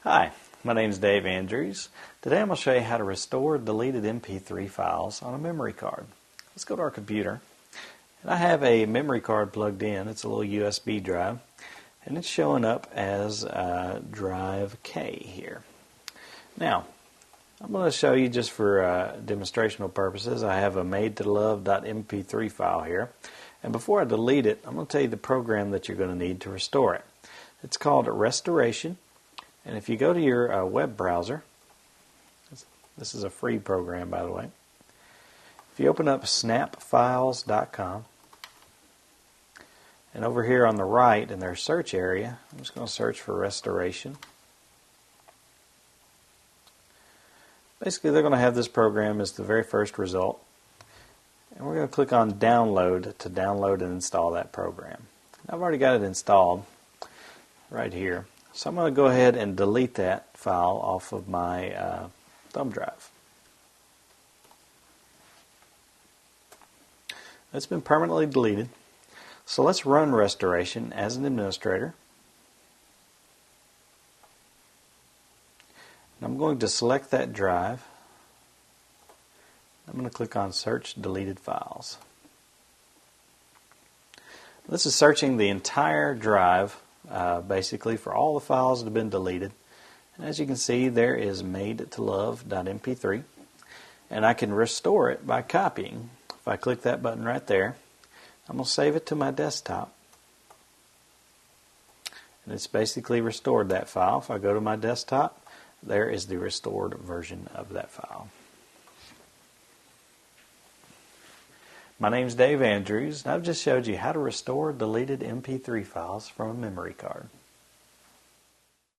Hi, my name is Dave Andrews. Today I'm going to show you how to restore deleted MP3 files on a memory card. Let's go to our computer. And I have a memory card plugged in. It's a little USB drive. And it's showing up as drive K here. Now, I'm going to show you just for demonstrational purposes. I have a made-to-love.mp3 file here. And before I delete it, I'm going to tell you the program that you're going to need to restore it. It's called Restoration. And if you go to your web browser, this is a free program, by the way. If you open up snapfiles.com, and over here on the right in their search area, I'm just going to search for restoration. Basically, they're going to have this program as the very first result. And we're going to click on download to download and install that program. I've already got it installed right here. So I'm going to go ahead and delete that file off of my thumb drive. It's been permanently deleted. So let's run restoration as an administrator. And I'm going to select that drive. I'm going to click on Search Deleted Files. This is searching the entire drive, basically for all the files that have been deleted. And as you can see, there is made-to-love.mp3. And I can restore it by copying. If I click that button right there, I'm going to save it to my desktop. And it's basically restored that file. If I go to my desktop, there is the restored version of that file. My name is Dave Andrews, and I've just showed you how to restore deleted MP3 files from a memory card.